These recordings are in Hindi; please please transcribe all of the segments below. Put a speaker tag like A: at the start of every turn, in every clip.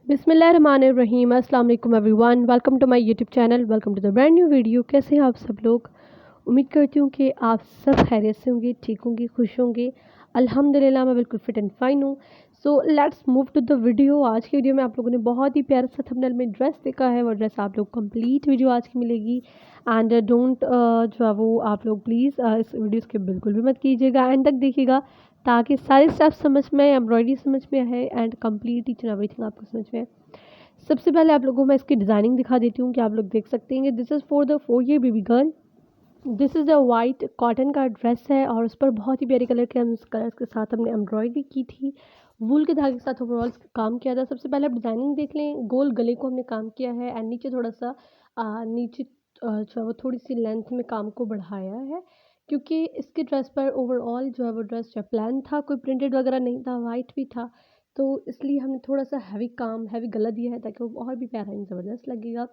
A: बिस्मिल्लाहिर्रहमानिर्रहीम अस्सलाम वालेकुम everyone, welcome to my YouTube channel, welcome to the brand new video. कैसे हैं आप सब लोग? उम्मीद करती हूँ कि आप सब खैरियत से होंगे, ठीक होंगे, खुश होंगे। अल्हम्दुलिल्लाह मैं बिल्कुल फिट एंड फाइन हूँ। So let's move to the video. आज की वीडियो में आप लोगों ने बहुत ही प्यारा सा थंबनेल में ड्रेस देखा है, वो ड्रेस आप लोग कंप्लीट वीडियो आज की मिलेगी। एंड डोंट जो है वो आप लोग प्लीज़ इस वीडियो के बिल्कुल भी मत कीजिएगा, एंड तक देखिएगा ताकि सारे स्टेप समझ में आए, एम्ब्रॉयडरी समझ में आए and complete each and everything आपको समझ में आए। सबसे पहले आप लोगों को मैं इसकी डिज़ाइनिंग दिखा देती हूँ कि आप लोग देख सकते हैं कि this is for the 4 year baby girl. This is a white cotton का ड्रेस है और उस पर बहुत ही प्यारे कलर के हम कलर्स के साथ हमने एम्ब्रॉयडरी की थी। वूल के धागे के साथ ओवरऑल काम किया था। सबसे पहले आप डिज़ाइनिंग देख लें। गोल गले को हमने काम किया है एंड नीचे थोड़ा सा नीचे जो है वो थोड़ी सी लेंथ में काम को बढ़ाया है, क्योंकि इसके ड्रेस पर ओवरऑल जो है वो ड्रेस जो प्लान था, कोई प्रिंटेड वगैरह नहीं था, वाइट भी था। तो इसलिए हमने थोड़ा सा हैवी गला दिया है ताकि वो और भी प्यारा एंड ज़बरदस्त लगेगा।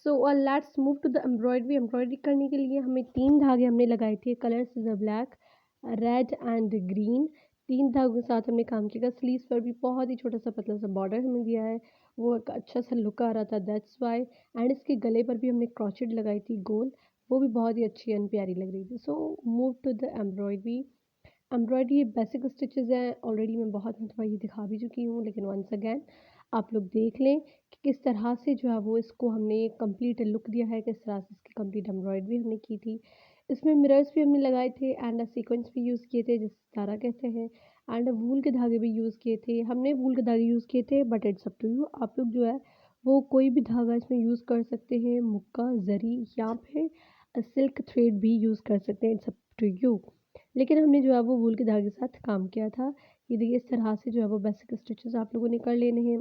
A: So let's move to the embroidery. Embroidery करने के लिए हमें 3 धागे हमने लगाए थे। Colours is a black, red and green. 3 धागों के साथ हमने काम किया। स्लीव्स पर भी बहुत ही छोटा सा पतला सा बॉर्डर हमें दिया है, वो एक अच्छा सा लुक आ रहा था, दैट्स वाई। एंड इसके गले पर भी हमने क्रोचेट लगाई थी गोल, वो भी बहुत ही अच्छी एंड प्यारी लग रही थी। So move to the embroidery. Embroidery ये बेसिक स्टिचेज़ हैं, ऑलरेडी मैं बहुत मरतबा ये दिखा भी चुकी हूँ, लेकिन वंस अगैन आप लोग देख लें कि किस तरह से जो है वो इसको हमने कंप्लीट लुक दिया है, किस तरह से इसकी कंप्लीट एम्ब्रॉयडरी हमने की थी। इसमें मिरर्स भी हमने लगाए थे एंड सीक्वेंस भी यूज़ किए थे, जिसे सितारा कहते हैं। एंड वूल के धागे भी यूज़ किए थे। हमने वूल के धागे यूज़ किए थे, but it's up to you. आप लोग जो है वो कोई भी धागा इसमें यूज़ कर सकते हैं, मुक्का, ज़री या फिर सिल्क थ्रेड भी यूज़ कर सकते हैं, इट्स अप टू यू। लेकिन हमने जो है वो वूल के धागे के साथ काम किया था। ये देखिए इस तरह से जो है वो बेसिक स्टिचेस आप लोगों ने कर लेने हैं।